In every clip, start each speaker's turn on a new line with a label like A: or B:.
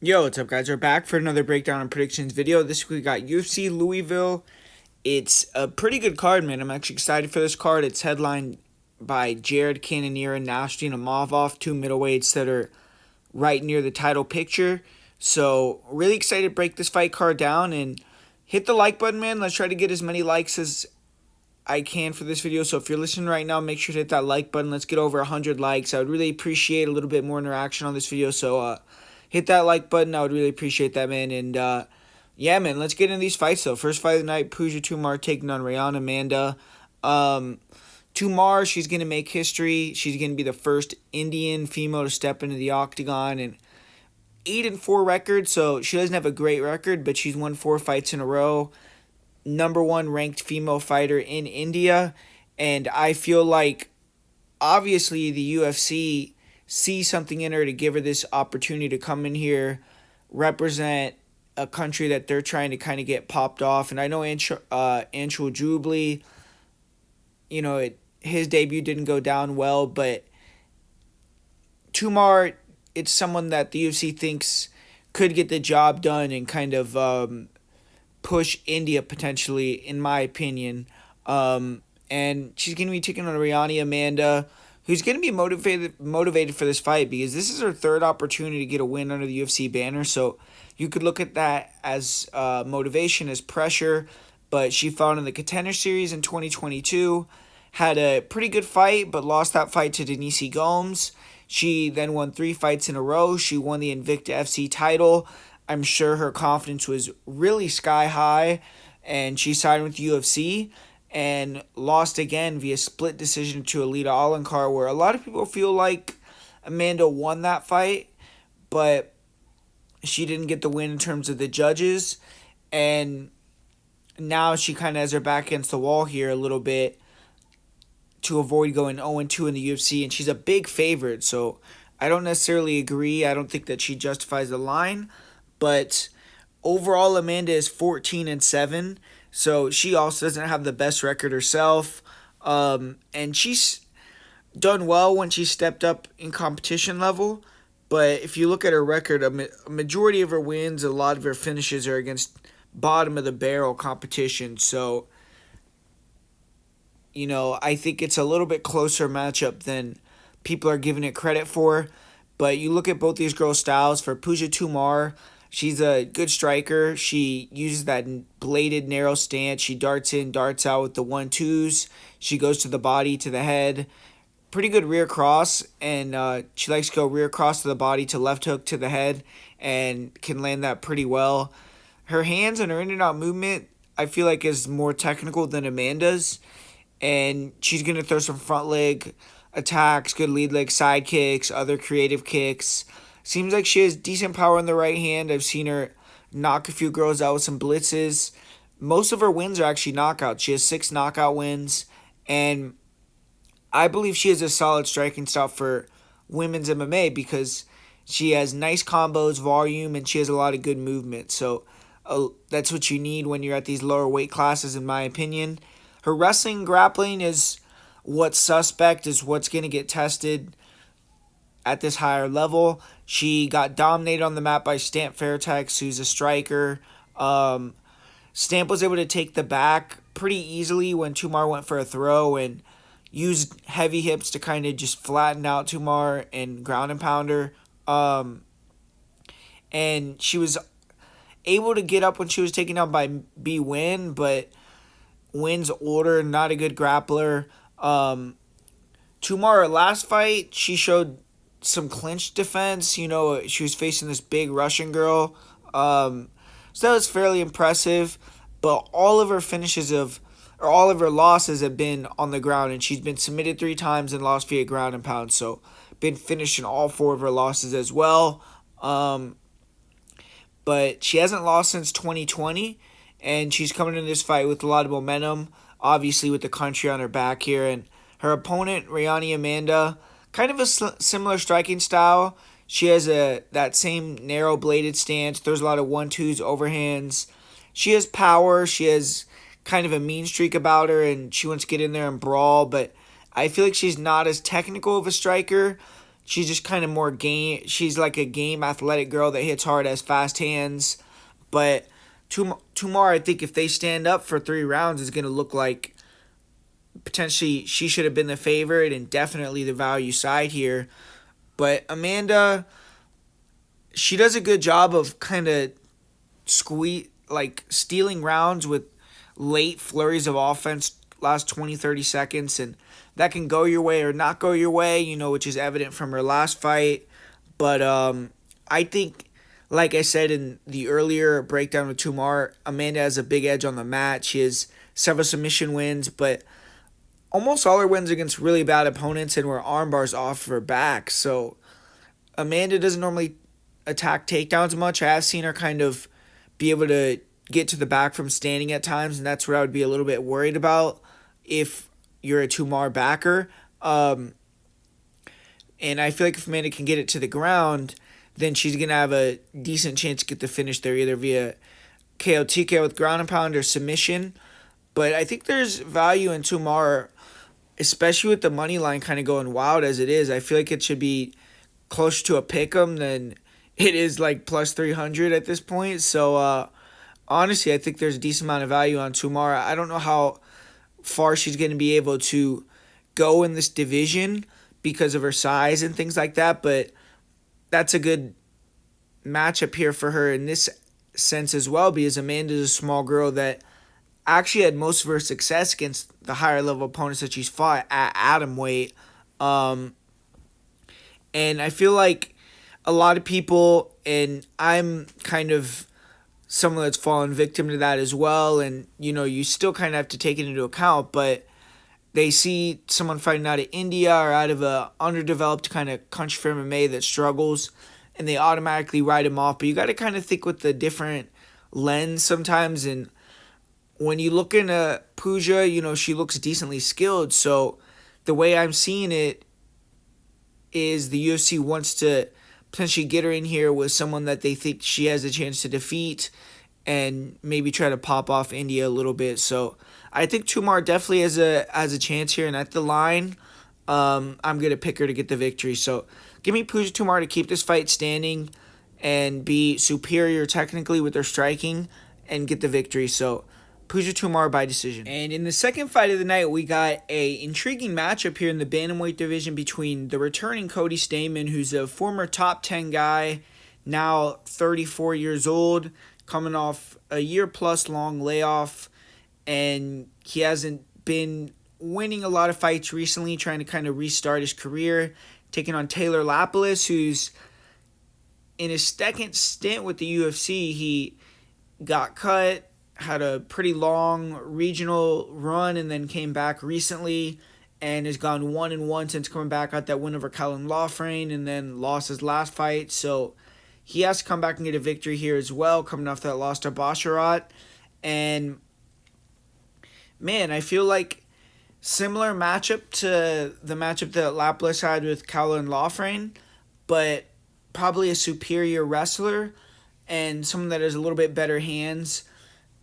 A: Yo, what's up, guys? We're back for another breakdown and predictions video. This week we got UFC Louisville. It's a pretty good card, man. I'm actually excited for this card. It's headlined by Cannonier and Imavov, two middleweights that are right near the title picture. So, really excited to break this fight card down and hit the like button, man. Let's try to get as many likes as I can for this video. So if you're listening right now, make sure to hit that like button. Let's get over 100 likes. I would really appreciate a little bit more interaction on this video. So hit that like button. I would really appreciate that, man. And yeah, man, let's get into these fights though. First fight of the night, Tumar taking on Amanda. Tumar, she's gonna make history. She's gonna be the first Indian female to step into the octagon, and 8-4 record. So she doesn't have a great record, but she's won 4 fights in a row. Number 1 ranked female fighter in India, and I feel like obviously the UFC sees something in her to give her this opportunity to come in here, represent a country that they're trying to kind of get popped off. And I know Anshul Jubli, his debut didn't go down well, but Tumar, it's someone that the UFC thinks could get the job done and kind of push India potentially, in my opinion. And she's going to be taking on Amanda, who's going to be motivated for this fight because this is her third opportunity to get a win under the UFC banner. So you could look at that as motivation, as pressure. But she fought in the Contender Series in 2022, had a pretty good fight, but lost that fight to Denise Gomes. She then won 3 fights in a row. She won the Invicta FC title. I'm sure her confidence was really sky high, and she signed with UFC and lost again via split decision to Alita Alankar, where a lot of people feel like Amanda won that fight, but she didn't get the win in terms of the judges, and now she kind of has her back against the wall here a little bit to avoid going 0-2 in the UFC, and she's a big favorite, so I don't necessarily agree. I don't think that she justifies the line. But overall, Amanda is 14-7, so she also doesn't have the best record herself. And she's done well when she stepped up in competition level. But if you look at her record, a majority of her wins, a lot of her finishes are against bottom of the barrel competition. So, I think it's a little bit closer matchup than people are giving it credit for. But you look at both these girls' styles. For Tumar, she's a good striker. She uses that bladed narrow stance. She darts in, darts out with the 1-2s. She goes to the body, to the head. Pretty good rear cross, and she likes to go rear cross to the body, to left hook to the head, and can land that pretty well. Her hands and her in and out movement, I feel like, is more technical than Amanda's. And she's going to throw some front leg attacks, good lead leg side kicks, other creative kicks. Seems like she has decent power in the right hand. I've seen her knock a few girls out with some blitzes. Most of her wins are actually knockouts. She has 6 knockout wins. And I believe she has a solid striking style for women's MMA because she has nice combos, volume, and she has a lot of good movement. So that's what you need when you're at these lower weight classes, in my opinion. Her wrestling and grappling is what's suspect, is what's going to get tested at this higher level. She got dominated on the mat by Stamp Fairtex, who's a striker. Stamp was able to take the back pretty easily when Tumar went for a throw and used heavy hips to kind of just flatten out Tumar and ground and pounder. And she was able to get up when she was taken out by B-Win, but Win's older, not a good grappler. Tumar, last fight, she showed some clinch defense. She was facing this big Russian girl. So that was fairly impressive. But all of her losses have been on the ground, and she's been submitted 3 times and lost via ground and pound. So been finishing all 4 of her losses as well. But she hasn't lost since 2020, and she's coming into this fight with a lot of momentum, obviously with the country on her back here. And her opponent, Amanda, kind of a similar striking style. She has that same narrow bladed stance, throws a lot of 1-2s, overhands. She has power. She has kind of a mean streak about her, and she wants to get in there and brawl. But I feel like she's not as technical of a striker. She's just kind of more game. She's like a game athletic girl that hits hard, has fast hands. But Tumar, I think if they stand up for 3 rounds, is going to look like potentially she should have been the favorite and definitely the value side here. But Amanda, she does a good job of kind of stealing rounds with late flurries of offense, last 20, 30 seconds, and that can go your way or not go your way, which is evident from her last fight. But I think, like I said in the earlier breakdown with Tumar, Amanda has a big edge on the mat. She has several submission wins, but almost all her wins against really bad opponents and were arm bars off her back. So Amanda doesn't normally attack takedowns much. I have seen her kind of be able to get to the back from standing at times, and that's what I would be a little bit worried about if you're a Tumar backer. And I feel like if Amanda can get it to the ground, then she's going to have a decent chance to get the finish there, either via KO, TKO with ground and pound or submission. But I think there's value in Tumar, especially with the money line kind of going wild as it is. I feel like it should be closer to a pick'em than it is like plus 300 at this point. So honestly, I think there's a decent amount of value on Tumar. I don't know how far she's going to be able to go in this division because of her size and things like that, but that's a good matchup here for her in this sense as well, because Amanda's a small girl that actually had most of her success against the higher level opponents that she's fought at atom weight. And I feel like a lot of people, and I'm kind of someone that's fallen victim to that as well, and you still kind of have to take it into account, but they see someone fighting out of India or out of a underdeveloped kind of country for MMA that struggles, and they automatically write him off. But you got to kind of think with the different lens sometimes, and when you look into Pooja, she looks decently skilled, so the way I'm seeing it is the UFC wants to potentially get her in here with someone that they think she has a chance to defeat and maybe try to pop off India a little bit. So I think Tumar definitely has a chance here, and at the line, I'm going to pick her to get the victory. So give me Pooja Tumar to keep this fight standing and be superior technically with their striking and get the victory. So Pooja Tumar by decision. And in the second fight of the night, we got a intriguing matchup here in the bantamweight division between the returning Cody Stamann, who's a former top 10 guy, now 34 years old, coming off a year-plus long layoff, and he hasn't been winning a lot of fights recently, trying to kind of restart his career, taking on Taylor Lapis, who's in his second stint with the UFC. He got cut, had a pretty long regional run, and then came back recently and has gone 1-1 since coming back. Got that win over Callum Lawfrain and then lost his last fight. So he has to come back and get a victory here as well, coming off that loss to Basharat. And man, I feel like similar matchup to the matchup that Lapis had with Callum Lawfrain, but probably a superior wrestler and someone that has a little bit better hands.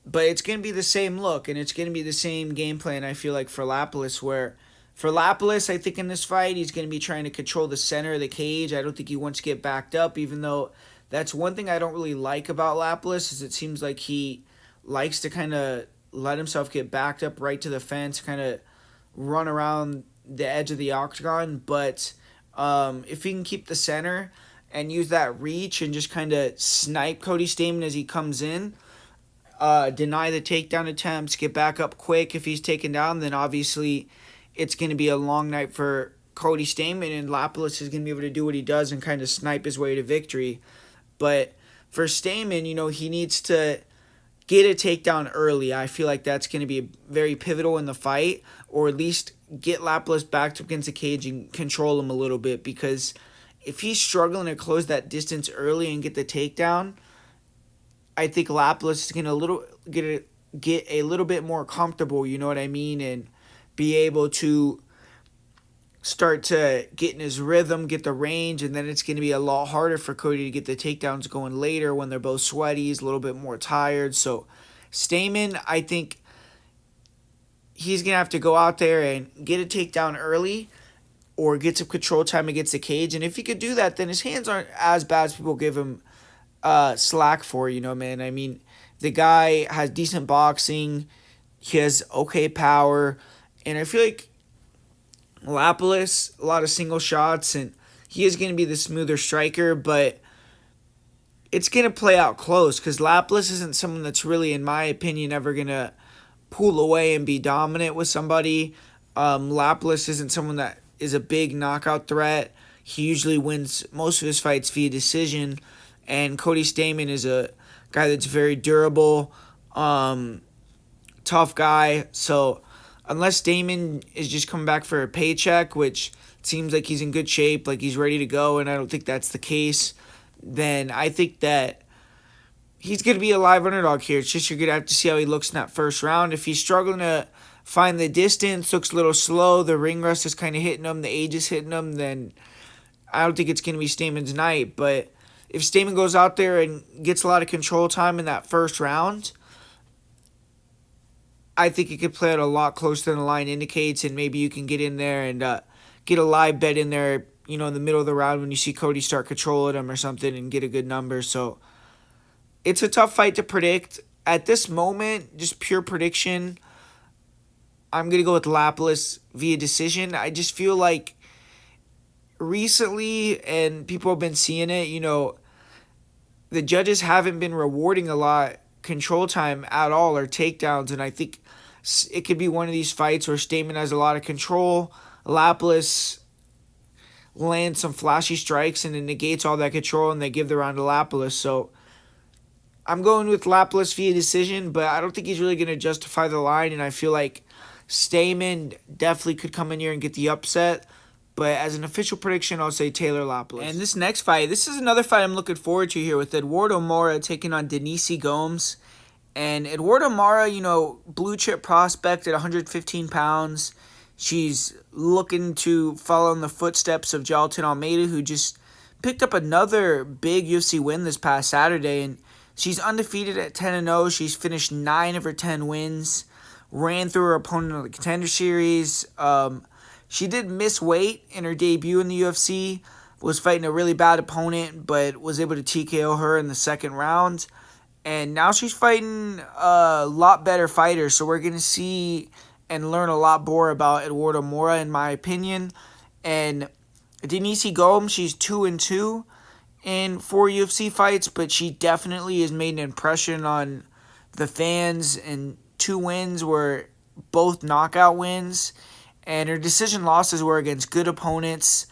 A: But it's going to be the same look, and it's going to be the same game plan, I feel like, for Lapis, where for Lapis, I think in this fight, he's going to be trying to control the center of the cage. I don't think he wants to get backed up, even though that's one thing I don't really like about Lapis, is it seems like he likes to kind of let himself get backed up right to the fence, kind of run around the edge of the octagon. But if he can keep the center and use that reach and just kind of snipe Cody Stamann as he comes in, deny the takedown attempts, get back up quick if he's taken down, then obviously it's going to be a long night for Cody Stamann, and Lapis is going to be able to do what he does and kind of snipe his way to victory. But for Stamann, he needs to get a takedown early. I feel like that's going to be very pivotal in the fight, or at least get Lapis back up against the cage and control him a little bit, because if he's struggling to close that distance early and get the takedown, I think Lapis is going to get a little bit more comfortable, you know what I mean, and be able to start to get in his rhythm, get the range, and then it's going to be a lot harder for Cody to get the takedowns going later when they're both sweaty. He's a little bit more tired. So Stamann, I think he's going to have to go out there and get a takedown early, or get some control time against the cage. And if he could do that, then his hands aren't as bad as people give him slack for, man. I mean, the guy has decent boxing. He has okay power. And I feel like Lapis, a lot of single shots, and he is going to be the smoother striker, but it's going to play out close because Lapis isn't someone that's really, in my opinion, ever going to pull away and be dominant with somebody. Lapis isn't someone that is a big knockout threat. He usually wins most of his fights via decision, and Cody Stamann is a guy that's very durable, tough guy. So unless Stamann is just coming back for a paycheck, which seems like he's in good shape, like he's ready to go, and I don't think that's the case, then I think that he's going to be a live underdog here. It's just you're going to have to see how he looks in that first round. If he's struggling to find the distance, looks a little slow, the ring rust is kind of hitting him, the age is hitting him, then I don't think it's going to be Stamann's night. But if Stamann goes out there and gets a lot of control time in that first round, I think it could play out a lot closer than the line indicates, and maybe you can get in there and get a live bet in there, in the middle of the round when you see Cody start controlling him or something and get a good number. So it's a tough fight to predict. At this moment, just pure prediction, I'm going to go with Lapis via decision. I just feel like recently, and people have been seeing it, the judges haven't been rewarding a lot control time at all or takedowns, and I think it could be one of these fights where Stamann has a lot of control, Lapis lands some flashy strikes and it negates all that control, and they give the round to Lapis. So I'm going with Lapis via decision, but I don't think he's really going to justify the line, and I feel like Stamann definitely could come in here and get the upset. But as an official prediction, I'll say Taylor Lapis. And this next fight, this is another fight I'm looking forward to here with Eduardo Mora taking on Denise Gomes. And Eduardo Mora, blue chip prospect at 115 pounds. She's looking to follow in the footsteps of Jailton Almeida, who just picked up another big UFC win this past Saturday. And she's undefeated at 10-0. She's finished 9 of her 10 wins. Ran through her opponent in the Contender Series. She did miss weight in her debut in the UFC. Was fighting a really bad opponent, but was able to TKO her in the second round. And now she's fighting a lot better fighters. So we're going to see and learn a lot more about Eduardo Mora, in my opinion. And Denise Gomes, she's 2-2 in 4 UFC fights, but she definitely has made an impression on the fans, and 2 wins were both knockout wins. And her decision losses were against good opponents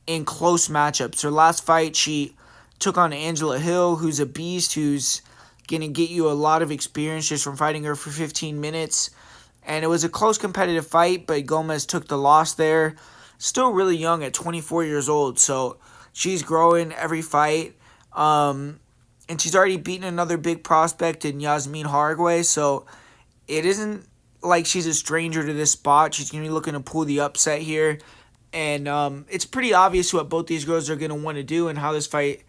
A: in close matchups. Her last fight, she took on Angela Hill, who's a beast, who's going to get you a lot of experience just from fighting her for 15 minutes. And it was a close competitive fight, but Gomes took the loss there. Still really young at 24 years old, so she's growing every fight. And she's already beaten another big prospect in Yasmin Hargway, so it isn't like she's a stranger to this spot. She's going to be looking to pull the upset here. And it's pretty obvious what both these girls are going to want to do and how this fight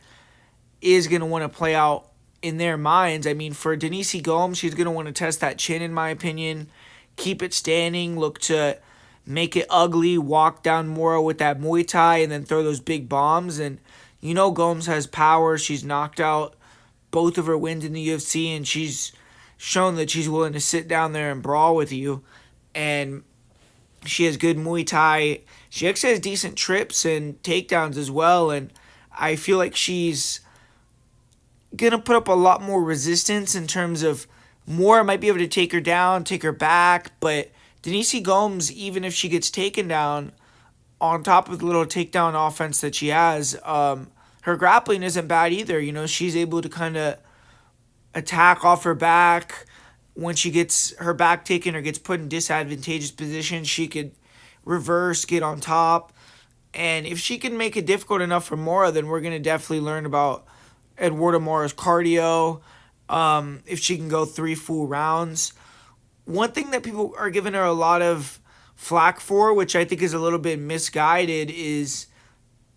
A: is going to want to play out in their minds. I mean, for Denise Gomes, she's going to want to test that chin, in my opinion. Keep it standing. Look to make it ugly. Walk down Mora with that Muay Thai and then throw those big bombs. And Gomes has power. She's knocked out both of her wins in the UFC, and she's shown that she's willing to sit down there and brawl with you. And she has good Muay Thai. She actually has decent trips and takedowns as well. And I feel like she's going to put up a lot more resistance in terms of Mora might be able to take her down, take her back. But Denise Gomes, even if she gets taken down, on top of the little takedown offense that she has, her grappling isn't bad either. She's able to kind of attack off her back. When she gets her back taken or gets put in disadvantageous position, she could reverse, get on top. And if she can make it difficult enough for Mora, then we're going to definitely learn about Eduardo Mora's cardio. If she can go 3 full rounds. One thing that people are giving her a lot of flack for, which I think is a little bit misguided, is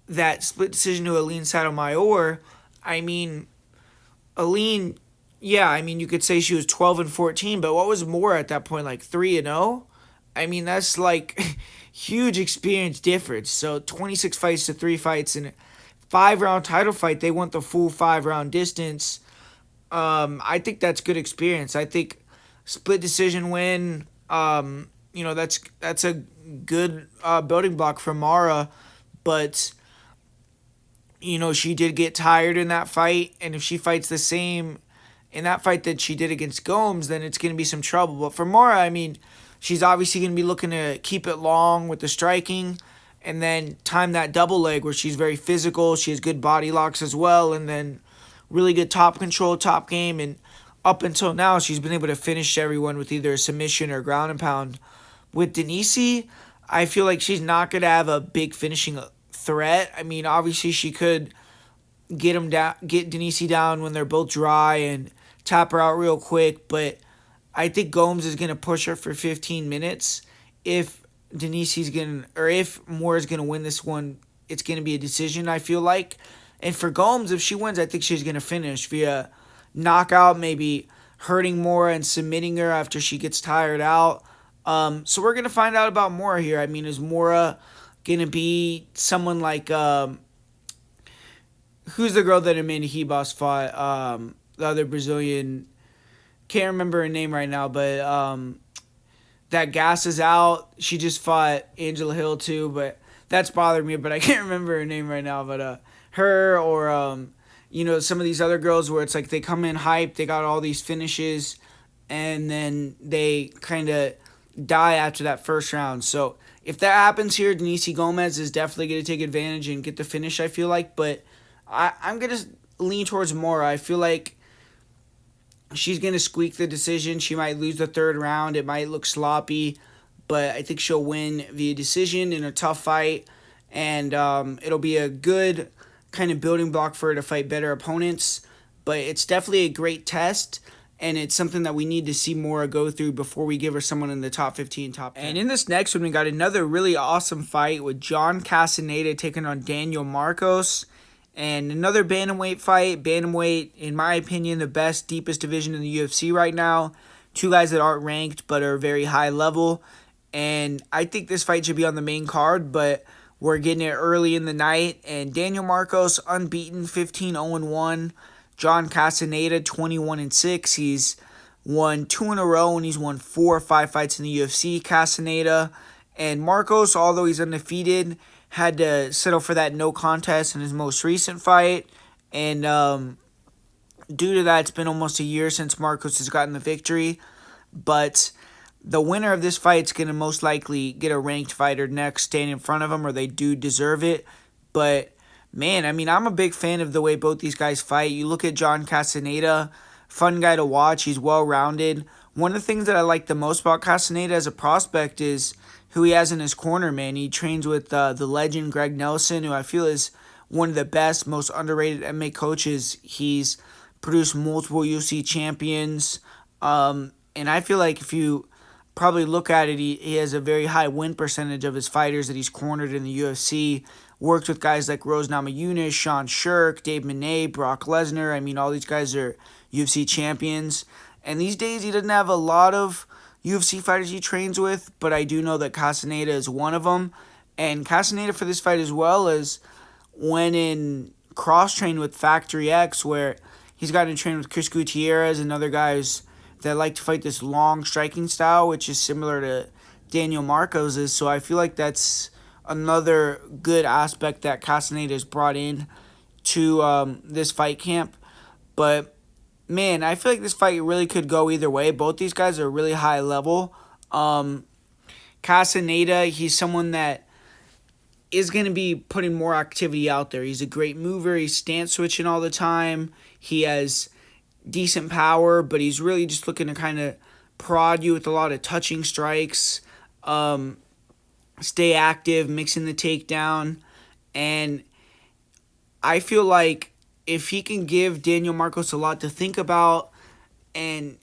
A: that split decision to Aline Sotomayor. I mean, Aline, you could say she was 12-14, but what was Mora at that point, like 3-0? I mean, that's like, huge experience difference. So 26 fights to 3 fights in a 5-round title fight. They want the full 5-round distance. I think that's good experience. I think split decision win. That's a good building block for Mora, but she did get tired in that fight, and if she fights the same in that fight that she did against Gomes, then it's going to be some trouble. But for Mora, I mean, she's obviously going to be looking to keep it long with the striking, and then time that double leg where she's very physical. She has good body locks as well, and then really good top control, top game, and up until now, she's been able to finish everyone with either a submission or ground and pound. With Denise, I feel like she's not going to have a big finishing threat. I mean, obviously she could get Denise down when they're both dry and tap her out real quick, but I think Gomes is going to push her for 15 minutes. If Moore is going to win this one, it's going to be a decision, I feel like. And for Gomes, if she wins, I think she's going to finish via knockout, maybe hurting Mora and submitting her after she gets tired out. So we're going to find out about Mora here. I mean, is Mora going to be someone like, who's the girl that Amanda Hebos fought? The other Brazilian, can't remember her name right now, but that gas is out. She just fought Angela Hill too, but that's bothered me, but I can't remember her name right now. But her or some of these other girls where it's like they come in hyped, they got all these finishes, and then they kind of die after that first round. So if that happens here, Denise Gomes is definitely going to take advantage and get the finish, I feel like. But I'm going to lean towards Mora. I feel like she's going to squeak the decision. She might lose the third round. It might look sloppy, but I think she'll win via decision in a tough fight. And it'll be a good kind of building block for her to fight better opponents. But it's definitely a great test, and it's something that we need to see Mora go through before we give her someone in the top 15, top 10. And in this next one, we got another really awesome fight with John Casanada taking on Daniel Marcos. And another bantamweight fight. Bantamweight, in my opinion, the best, deepest division in the UFC right now. Two guys that aren't ranked but are very high level. And I think this fight should be on the main card, but we're getting it early in the night. And Daniel Marcos, unbeaten, 15-0-1. John Casanada, 21-6. He's won 2 in a row, and he's won 4 or 5 fights in the UFC. Casanada. And Marcos, although he's undefeated, had to settle for that no contest in his most recent fight. And due to that, it's been almost a year since Marcos has gotten the victory. But the winner of this fight is going to most likely get a ranked fighter next, stand in front of him, or they do deserve it. But, man, I mean, I'm a big fan of the way both these guys fight. You look at John Casanada, fun guy to watch. He's well-rounded. One of the things that I like the most about Casanada as a prospect is who he has in his corner, man. He trains with the legend Greg Nelson, who I feel is one of the best, most underrated MMA coaches. He's produced multiple UFC champions. And I feel like if you probably look at it, he has a very high win percentage of his fighters that he's cornered in the UFC. Worked with guys like Rose Namajunas, Sean Shirk, Dave Menne, Brock Lesnar. I mean, all these guys are UFC champions. And these days, he doesn't have a lot of UFC fighters he trains with, but I do know that Casanada is one of them. And Casanada for this fight as well as went in cross-trained with Factory X, where he's gotten to train with Chris Gutierrez and other guys that like to fight this long striking style, which is similar to Daniel Marcos's. So I feel like that's another good aspect that Casanada has brought in to this fight camp. But man, I feel like this fight really could go either way. Both these guys are really high level. Casanada, he's someone that is going to be putting more activity out there. He's a great mover. He's stance switching all the time. He has decent power, but he's really just looking to kind of prod you with a lot of touching strikes, stay active, mixing the takedown. And I feel like if he can give Daniel Marcos a lot to think about and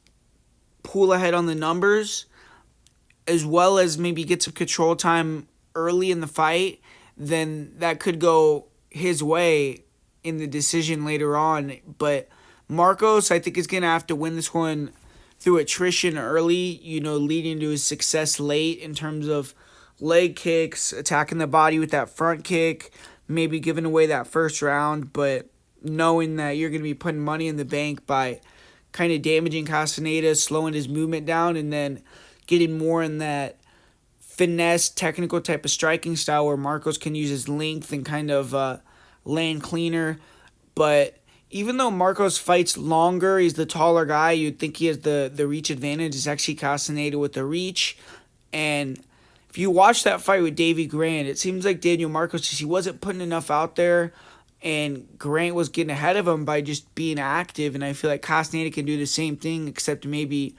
A: pull ahead on the numbers, as well as maybe get some control time early in the fight, then that could go his way in the decision later on. But Marcos, I think, is going to have to win this one through attrition early, leading to his success late in terms of leg kicks, attacking the body with that front kick, maybe giving away that first round, but knowing that you're going to be putting money in the bank by kind of damaging Casanada, slowing his movement down, and then getting more in that finesse, technical type of striking style where Marcos can use his length and kind of land cleaner. But even though Marcos fights longer, he's the taller guy, you'd think he has the reach advantage. It's actually Casanada with the reach. And if you watch that fight with Davey Grant, it seems like Daniel Marcos, he wasn't putting enough out there, and Grant was getting ahead of him by just being active. And I feel like Casanada can do the same thing, except maybe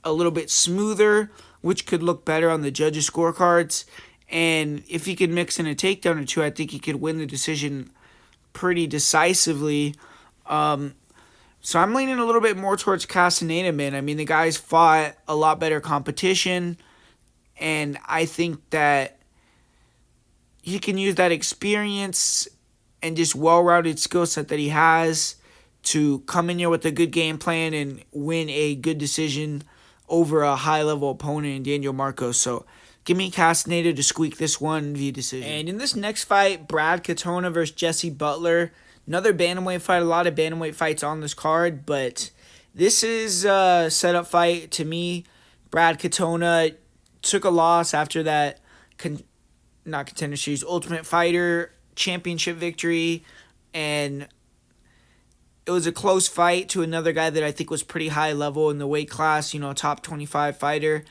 A: a little bit smoother, which could look better on the judges' scorecards. And if he could mix in a takedown or two, I think he could win the decision pretty decisively. So I'm leaning a little bit more towards Casanada, man. I mean, the guy's fought a lot better competition, and I think that he can use that experience and just well-rounded skill set that he has to come in here with a good game plan and win a good decision over a high-level opponent in Daniel Marcos. So give me Casaneda to squeak this one via decision. And in this next fight, Brad Katona versus Jesse Butler. Another bantamweight fight. A lot of bantamweight fights on this card, but this is a setup fight to me. Brad Katona took a loss after that, not Contender Series, Ultimate Fighter championship victory, and it was a close fight to another guy that I think was pretty high level in the weight class, top 25 fighter.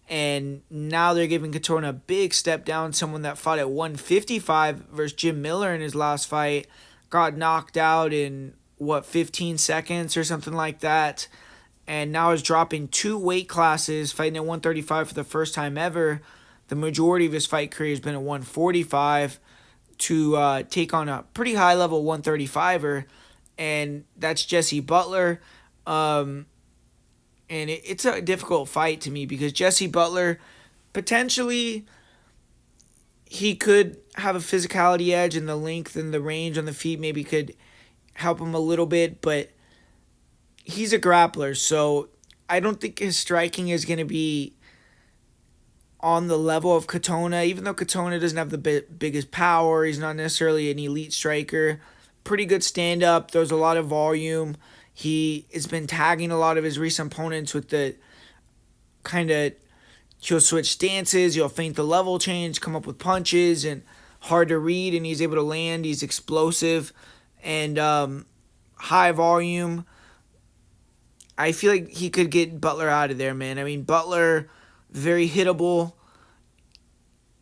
A: And now they're giving Katona a big step down, someone that fought at 155 versus Jim Miller in his last fight, got knocked out in, 15 seconds or something like that, and now is dropping 2 weight classes, fighting at 135 for the first time ever. The majority of his fight career has been at 145 to take on a pretty high-level 135er, and that's Jesse Butler. And it's a difficult fight to me because Jesse Butler, potentially, he could have a physicality edge, and the length and the range on the feet maybe could help him a little bit, but he's a grappler, so I don't think his striking is going to be on the level of Katona. Even though Katona doesn't have the biggest power, he's not necessarily an elite striker. Pretty good stand-up, throws a lot of volume. He has been tagging a lot of his recent opponents with the kind of, he'll switch stances, he'll feint the level change, come up with punches, and hard to read, and he's able to land. He's explosive and high volume. I feel like he could get Butler out of there, man. I mean, Butler, very hittable.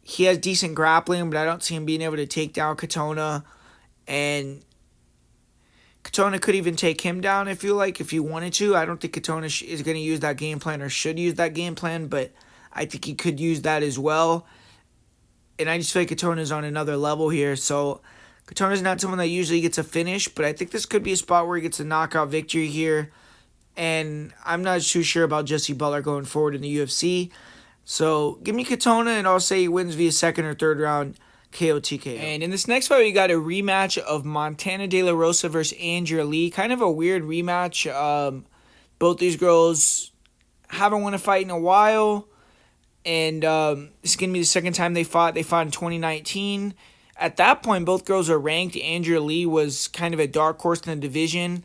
A: He has decent grappling, but I don't see him being able to take down Katona. And Katona could even take him down, I feel like, if he wanted to. I don't think Katona is going to use that game plan or should use that game plan, but I think he could use that as well. And I just feel like Katona's on another level here. So Katona's not someone that usually gets a finish, but I think this could be a spot where he gets a knockout victory here. And I'm not too sure about Jesse Butler going forward in the UFC. So give me Katona, and I'll say he wins via second or third round KO TKO. And in this next fight, we got a rematch of Montana De La Rosa versus Andrea Lee. Kind of a weird rematch. Both these girls haven't won a fight in a while. And this is going to be the second time they fought. They fought in 2019. At that point, both girls are ranked. Andrea Lee was kind of a dark horse in the division,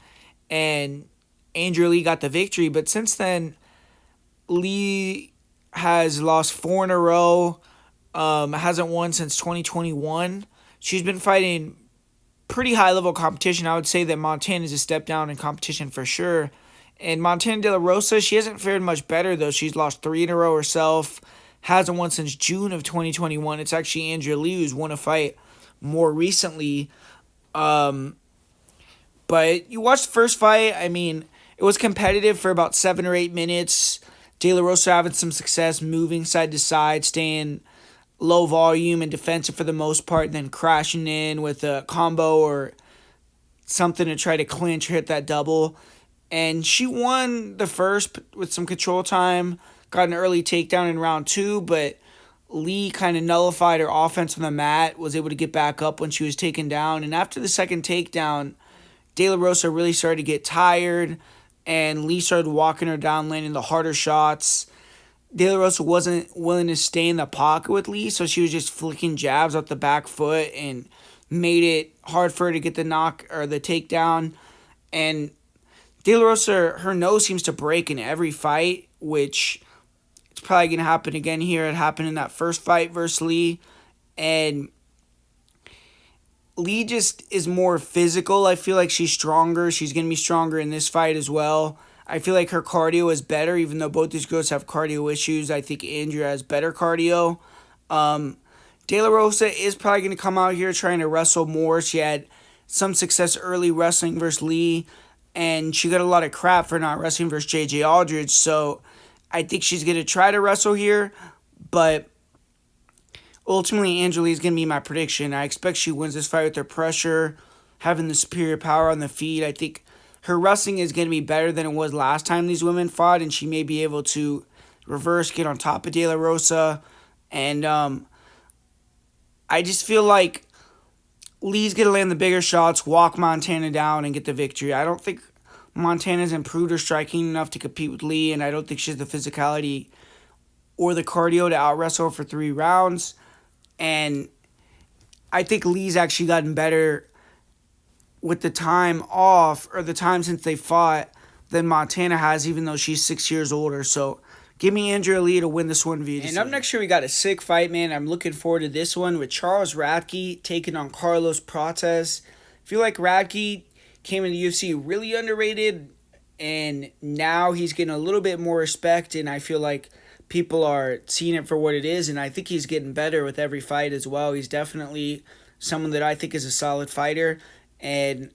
A: and Andrea Lee got the victory. But since then, Lee has lost 4 in a row. Hasn't won since 2021. She's been fighting pretty high-level competition. I would say that Montana is a step down in competition for sure. And Montana De La Rosa, she hasn't fared much better, though. She's lost 3 in a row herself. Hasn't won since June of 2021. It's actually Andrea Lee who's won a fight more recently. But you watched the first fight. I mean, it was competitive for about 7 or 8 minutes. De La Rosa having some success, moving side to side, staying low volume and defensive for the most part, and then crashing in with a combo or something to try to clinch or hit that double. And she won the first with some control time, got an early takedown in round 2, but Lee kind of nullified her offense on the mat, was able to get back up when she was taken down. And after the second takedown, De La Rosa really started to get tired, and Lee started walking her down, landing the harder shots. De La Rosa wasn't willing to stay in the pocket with Lee, so she was just flicking jabs off the back foot and made it hard for her to get the knock or the takedown. And De La Rosa, her nose seems to break in every fight, which it's probably going to happen again here. It happened in that first fight versus Lee. And Lee just is more physical. I feel like she's stronger. She's going to be stronger in this fight as well. I feel like her cardio is better, even though both these girls have cardio issues. I think Andrea has better cardio. De La Rosa is probably going to come out here trying to wrestle more. She had some success early wrestling versus Lee, and she got a lot of crap for not wrestling versus J.J. Aldridge. So I think she's going to try to wrestle here, but ultimately Angela Lee's going to be my prediction. I expect she wins this fight with her pressure, having the superior power on the feet. I think her wrestling is going to be better than it was last time these women fought, and she may be able to reverse, get on top of De La Rosa. And I just feel like Lee's going to land the bigger shots, walk Montana down, and get the victory. I don't think Montana's improved her striking enough to compete with Lee, and I don't think she has the physicality or the cardio to out-wrestle her for 3 rounds. And I think Lee's actually gotten better with the time off, or the time since they fought, than Montana has, even though she's 6 years older. So give me Andrea Lee to win this one via decision. And up next here, we got a sick fight, man. I'm looking forward to this one with Charles Radkey taking on Carlos Protes. I feel like Radkey came in the UFC really underrated, and now he's getting a little bit more respect, and I feel like people are seeing it for what it is, and I think he's getting better with every fight as well. He's definitely someone that I think is a solid fighter. And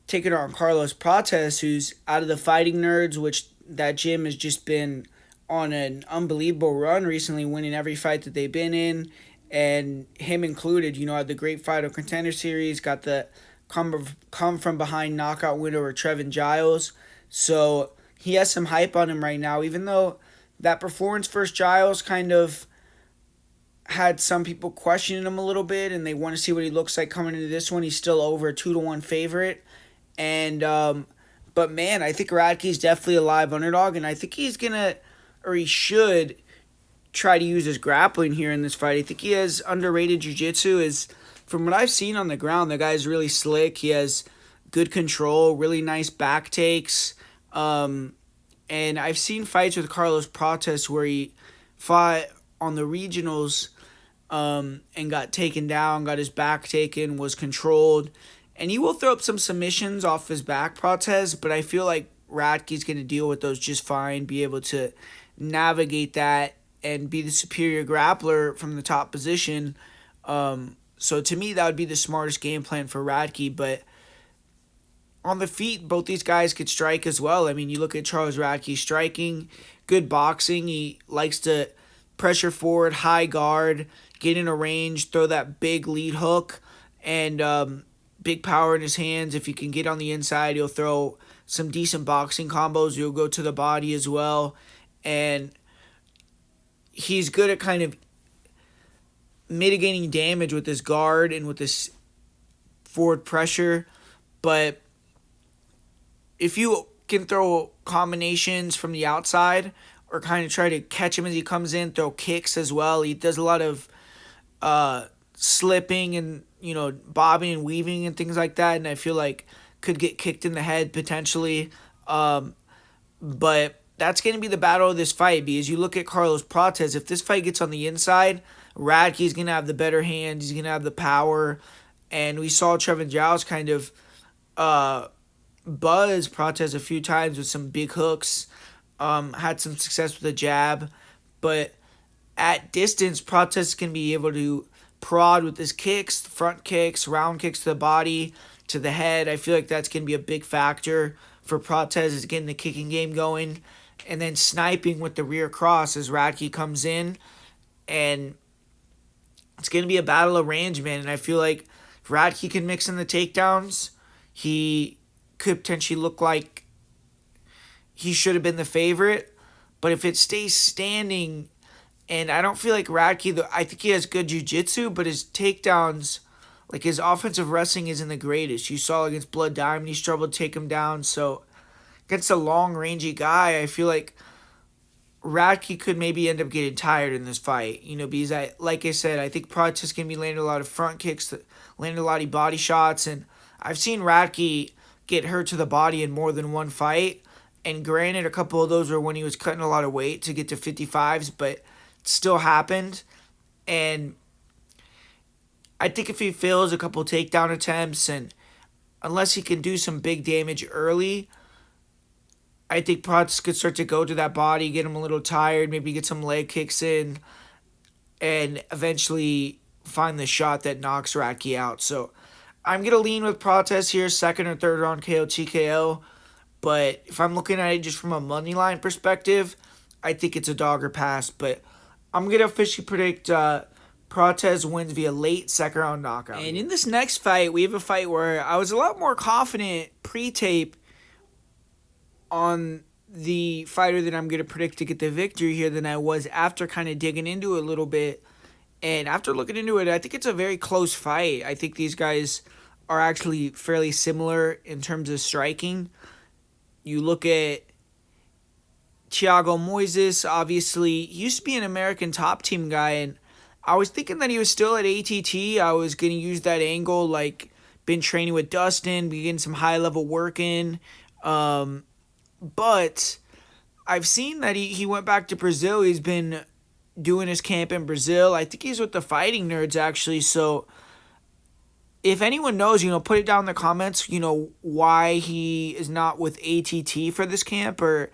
A: taking on Carlos Protes, who's out of the Fighting Nerds, which that gym has just been on an unbelievable run recently, winning every fight that they've been in, and him included, had the Great Fight of Contender Series, got the come from behind knockout win over Trevin Giles. So he has some hype on him right now, even though that performance versus Giles kind of had some people questioning him a little bit, and they want to see what he looks like coming into this one. He's still over a 2-1 favorite. And but man, I think Radkey's definitely a live underdog, and I think he's gonna, or he should, try to use his grappling here in this fight. I think he has underrated jiu-jitsu. From what I've seen on the ground, the guy's really slick. He has good control, really nice back takes. And I've seen fights with Carlos Protes where he fought on the regionals and got taken down, got his back taken, was controlled. And he will throw up some submissions off his back, Protes, but I feel like Radkey's going to deal with those just fine, be able to navigate that, and be the superior grappler from the top position. So to me, that would be the smartest game plan for Radkey. But on the feet, both these guys could strike as well. I mean, you look at Charles Radkey striking, good boxing. He likes to pressure forward, high guard, get in a range, throw that big lead hook, and big power in his hands. If he can get on the inside, he'll throw some decent boxing combos. He'll go to the body as well. And he's good at kind of mitigating damage with his guard and with his forward pressure. But if you can throw combinations from the outside or kind of try to catch him as he comes in, throw kicks as well. He does a lot of slipping and, bobbing and weaving and things like that. And I feel like could get kicked in the head potentially. But that's going to be the battle of this fight, because you look at Carlos Protes, if this fight gets on the inside, Radkey's going to have the better hand. He's going to have the power. And we saw Trevin Giles kind of buzz Protes a few times with some big hooks. Had some success with the jab. But at distance, Protes can be able to prod with his kicks, front kicks, round kicks to the body, to the head. I feel like that's going to be a big factor for Protes, is getting the kicking game going. And then sniping with the rear cross as Radkey comes in. And it's going to be a battle of range, man. And I feel like if Radkey can mix in the takedowns, he could potentially look like he should have been the favorite. But if it stays standing, and I don't feel like Radkey, I think he has good jiu-jitsu, but his takedowns, like his offensive wrestling isn't the greatest. You saw against Blood Diamond, he struggled to take him down. So against a long, rangy guy, I feel like Radkey could maybe end up getting tired in this fight, because like I said, I think Protes is going to be landing a lot of front kicks, landing a lot of body shots, and I've seen Radkey get hurt to the body in more than one fight, and granted, a couple of those were when he was cutting a lot of weight to get to 55s, but it still happened, and I think if he fails a couple takedown attempts, and unless he can do some big damage early, I think Protes could start to go to that body, get him a little tired, maybe get some leg kicks in, and eventually find the shot that knocks Radkey out. So I'm going to lean with Protes here, second or third round KO, TKO. But if I'm looking at it just from a money line perspective, I think it's a dog or pass. But I'm going to officially predict Protes wins via late second round knockout. And in this next fight, we have a fight where I was a lot more confident pre-tape on the fighter that I'm going to predict to get the victory here than I was after kind of digging into it a little bit. And after looking into it, I think it's a very close fight. I think these guys are actually fairly similar in terms of striking. You look at Thiago Moises, obviously, he used to be an American top team guy, and I was thinking that he was still at ATT. I was going to use that angle, like, been training with Dustin, be getting some high-level work in. But I've seen that he went back to Brazil. He's been doing his camp in Brazil. I think he's with the Fighting Nerds, actually. So if anyone knows, put it down in the comments, why he is not with ATT for this camp, or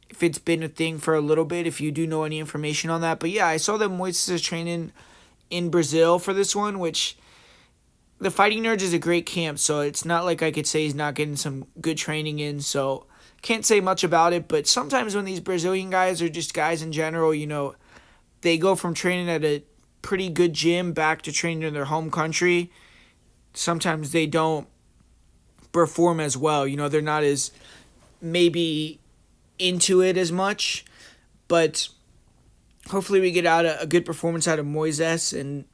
A: if it's been a thing for a little bit, if you do know any information on that. But yeah, I saw that Moises is training in Brazil for this one, which the Fighting Nerds is a great camp, so it's not like I could say he's not getting some good training in, so can't say much about it. But sometimes when these Brazilian guys, or just guys in general, they go from training at a pretty good gym back to training in their home country, sometimes they don't perform as well. They're not as maybe into it as much, but hopefully we get out a good performance out of Moises, and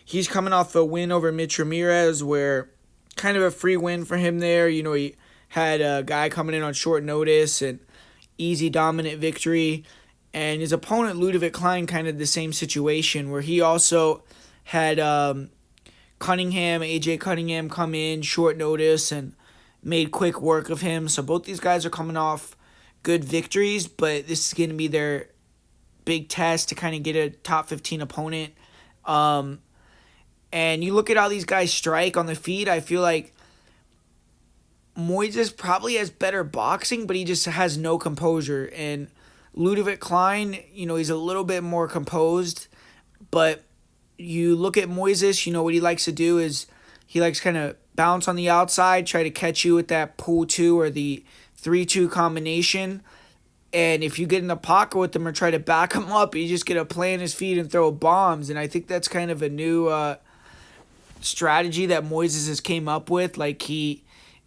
A: he's coming off a win over Mitch Ramirez, where kind of a free win for him there. He had a guy coming in on short notice and easy dominant victory. And his opponent, Ludovic Klein, kind of the same situation, where he also had AJ Cunningham come in short notice and made quick work of him. So both these guys are coming off good victories, but this is going to be their big test to kind of get a top 15 opponent. And you look at how these guys strike on the feet, I feel like Moises probably has better boxing, but he just has no composure. And Ludovic Klein, he's a little bit more composed, but you look at Moises, what he likes to do is he likes kind of bounce on the outside, try to catch you with that pull 2 or the 3-2 combination. And if you get in the pocket with him or try to back him up, you just get to plant his feet and throw bombs. And I think that's kind of a new strategy that Moises has came up with. Like, he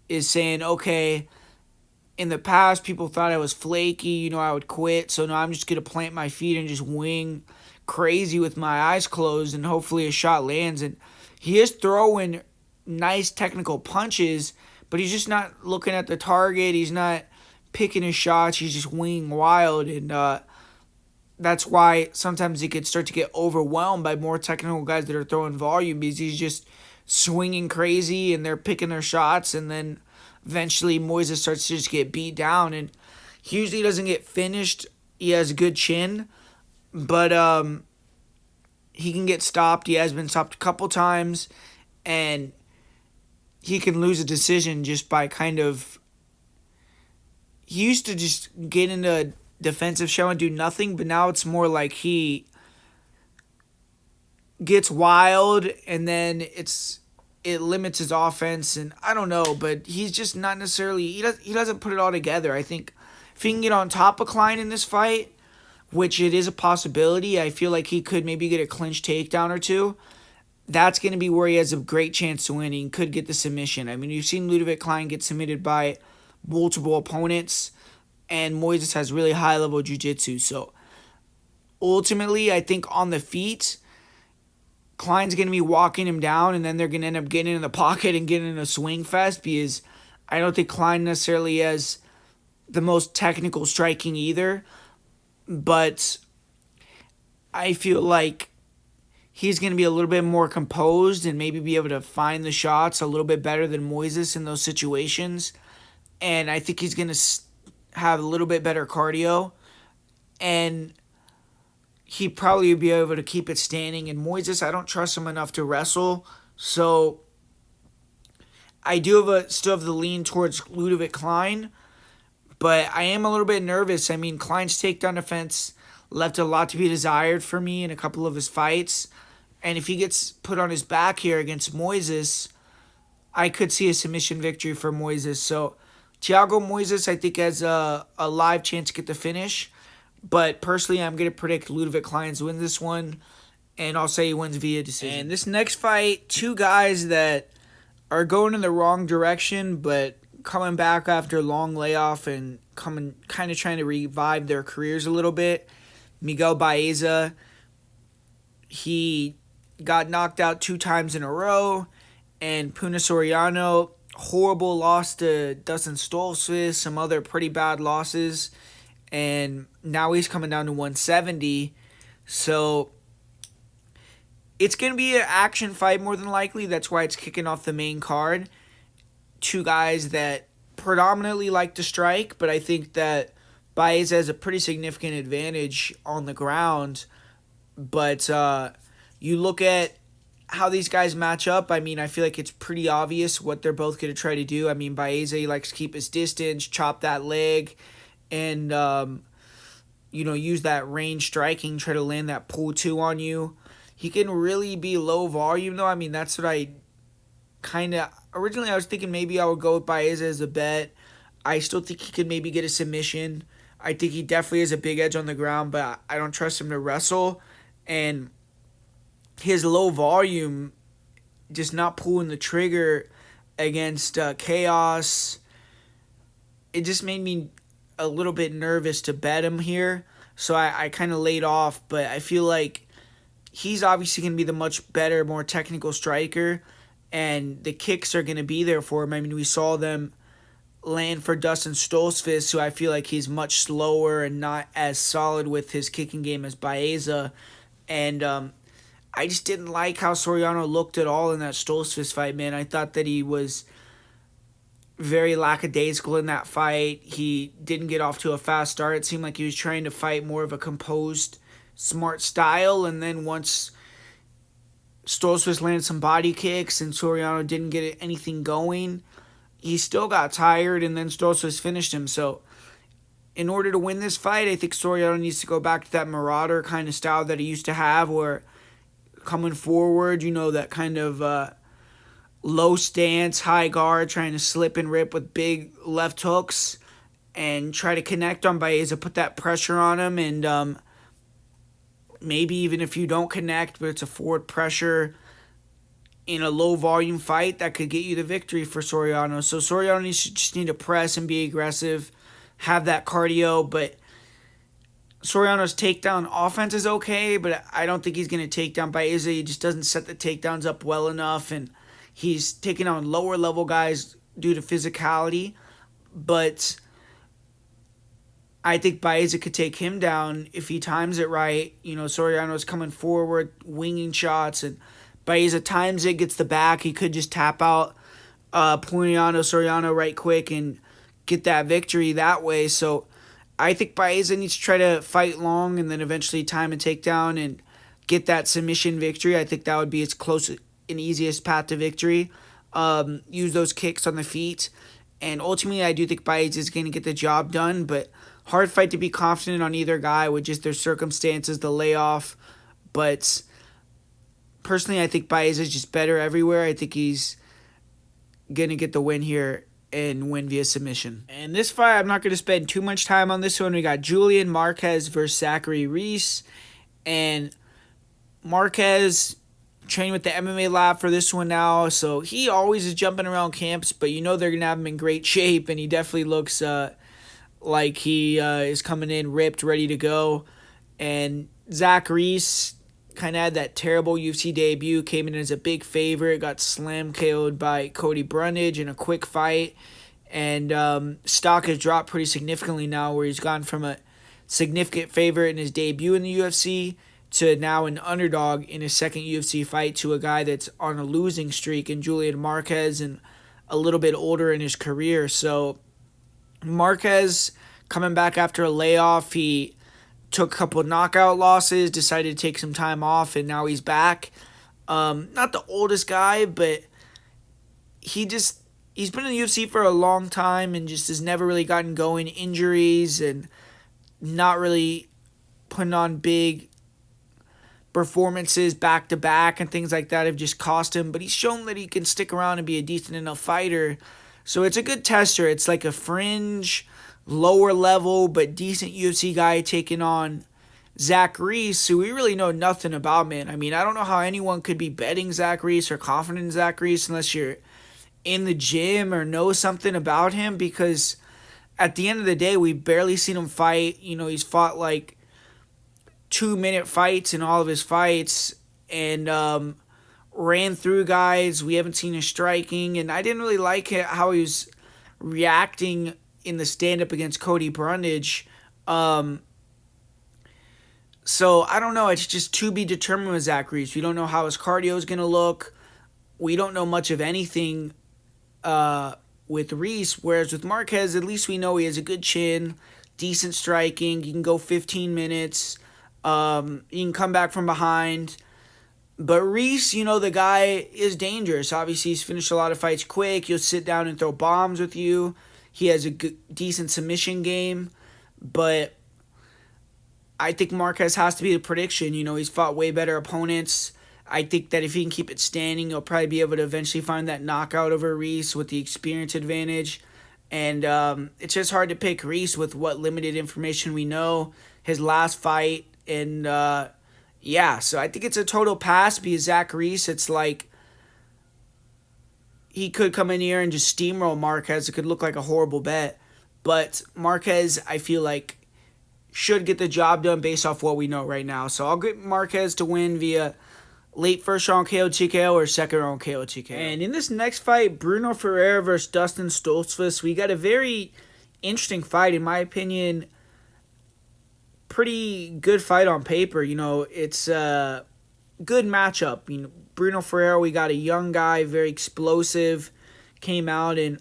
A: is saying, okay, in the past people thought I was flaky, I would quit. So now I'm just going to plant my feet and just wing crazy with my eyes closed, and hopefully a shot lands. And he is throwing nice technical punches, but he's just not looking at the target. He's not picking his shots. He's just winging wild, and that's why sometimes he could start to get overwhelmed by more technical guys that are throwing volume, because he's just swinging crazy and they're picking their shots, and then eventually Moises starts to just get beat down, and he usually doesn't get finished. He has a good chin, but he can get stopped. He has been stopped a couple times, and he can lose a decision just by kind of... He used to just get into a defensive show and do nothing, but now it's more like he gets wild, and then it limits his offense, and I don't know, but he's just not necessarily... He doesn't put it all together. I think if he can get on top of Klein in this fight, which it is a possibility, I feel like he could maybe get a clinch takedown or two. That's going to be where he has a great chance to win. He could get the submission. I mean, you've seen Ludovic Klein get submitted by multiple opponents, and Moises has really high-level jiu-jitsu. So, ultimately, I think on the feet, Klein's going to be walking him down, and then they're going to end up getting in the pocket and getting in a swing fest, because I don't think Klein necessarily has the most technical striking either. but I feel like he's going to be a little bit more composed and maybe be able to find the shots a little bit better than Moises in those situations. And I think he's going to have a little bit better cardio. And he probably will be able to keep it standing. And Moises, I don't trust him enough to wrestle. So I do still have the lean towards Ludovic Klein. But I am a little bit nervous. I mean, Klein's takedown defense left a lot to be desired for me in a couple of his fights. And if he gets put on his back here against Moises, I could see a submission victory for Moises. So Thiago Moises, I think, has a live chance to get the finish. But personally, I'm going to predict Ludovic Klein's win this one. And I'll say he wins via decision. And this next fight, two guys that are going in the wrong direction, but coming back after a long layoff and coming kind of trying to revive their careers a little bit. Miguel Baeza, he got knocked out 2 times in a row. And Puna Soriano, horrible loss to Dustin Stoltzfus, some other pretty bad losses. And now he's coming down to 170. So it's going to be an action fight more than likely. That's why it's kicking off the main card. Two guys that predominantly like to strike, but I think that Baeza has a pretty significant advantage on the ground. But you look at how these guys match up, I mean, I feel like it's pretty obvious what they're both going to try to do. I mean, Baeza, he likes to keep his distance, chop that leg, and, use that range striking, try to land that pull 2 on you. He can really be low volume, though. I mean, that's what I kind of... Originally, I was thinking maybe I would go with Baeza as a bet. I still think he could maybe get a submission. I think he definitely has a big edge on the ground, but I don't trust him to wrestle. And his low volume, just not pulling the trigger against Chaos, it just made me a little bit nervous to bet him here. So I kind of laid off, but I feel like he's obviously going to be the much better, more technical striker, and the kicks are going to be there for him. I mean, we saw them land for Dustin Stoltzfus, who I feel like he's much slower and not as solid with his kicking game as Baeza. And I just didn't like how Soriano looked at all in that Stoltzfus fight, man. I thought that he was very lackadaisical in that fight. He didn't get off to a fast start. It seemed like he was trying to fight more of a composed, smart style, and then once Stoltzfus landed some body kicks and Soriano didn't get anything going, he still got tired, and then Stoltzfus finished him. So in order to win this fight, I think Soriano needs to go back to that marauder kind of style that he used to have, where coming forward, that kind of low stance, high guard, trying to slip and rip with big left hooks and try to connect on Baeza, put that pressure on him, and maybe even if you don't connect, but it's a forward pressure in a low volume fight that could get you the victory for Soriano. So Soriano just need to press and be aggressive, have that cardio, but Soriano's takedown offense is okay, but I don't think he's going to take down Baeza. He just doesn't set the takedowns up well enough, and he's taking on lower level guys due to physicality, but I think Baeza could take him down if he times it right. Soriano's coming forward, winging shots, and Baeza times it, gets the back. He could just tap out Soriano right quick and get that victory that way. So I think Baeza needs to try to fight long and then eventually time a takedown and get that submission victory. I think that would be his closest and easiest path to victory. Use those kicks on the feet. And ultimately, I do think Baeza is going to get the job done, but hard fight to be confident on either guy with just their circumstances, the layoff. But personally, I think Baeza is just better everywhere. I think he's going to get the win here and win via submission. And this fight, I'm not going to spend too much time on this one. We got Julian Marquez versus Zachary Reese. And Marquez training with the MMA lab for this one now. So he always is jumping around camps, but they're going to have him in great shape. And he definitely looks like he is coming in ripped, ready to go. And Zach Reese kind of had that terrible UFC debut, came in as a big favorite, got slam KO'd by Cody Brundage in a quick fight, and stock has dropped pretty significantly now, where he's gone from a significant favorite in his debut in the UFC to now an underdog in his second UFC fight to a guy that's on a losing streak in Julian Marquez and a little bit older in his career. So Marquez coming back after a layoff, he took a couple of knockout losses, decided to take some time off, and now he's back. Not the oldest guy, but he's been in the UFC for a long time and just has never really gotten going. Injuries and not really putting on big performances back to back and things like that have just cost him. But he's shown that he can stick around and be a decent enough fighter. So it's a good tester. It's like a fringe, lower level, but decent UFC guy taking on Zach Reese, who we really know nothing about, man. I mean, I don't know how anyone could be betting Zach Reese or confident in Zach Reese unless you're in the gym or know something about him, because at the end of the day, we've barely seen him fight. You know, he's fought like 2-minute fights in all of his fights and ran through guys. We haven't seen his striking, and I didn't really like how he was reacting in the stand-up against Cody Brundage. So, I don't know. It's just to be determined with Zach Reese. We don't know how his cardio is going to look. We don't know much of anything with Reese, whereas with Marquez, at least we know he has a good chin, decent striking. He can go 15 minutes. He can come back from behind. But Reese, you know, the guy is dangerous. Obviously, he's finished a lot of fights quick. He'll sit down and throw bombs with you. He has a good, decent submission game. But I think Marquez has to be the prediction. You know, he's fought way better opponents. I think that if he can keep it standing, he'll probably be able to eventually find that knockout over Reese with the experience advantage. And it's just hard to pick Reese with what limited information we know. His last fight. And, yeah, so I think it's a total pass because Zach Reese, it's like he could come in here and just steamroll Marquez. It could look like a horrible bet. But Marquez, I feel like, should get the job done based off what we know right now. So I'll get Marquez to win via late first round KO TKO or second round KO TKO. And in this next fight, Bruno Ferreira versus Dustin Stoltzfus, we got a very interesting fight, in my opinion. Pretty good fight on paper. You know, it's a good matchup. You know, Bruno Ferreira, we got a young guy, very explosive, came out, and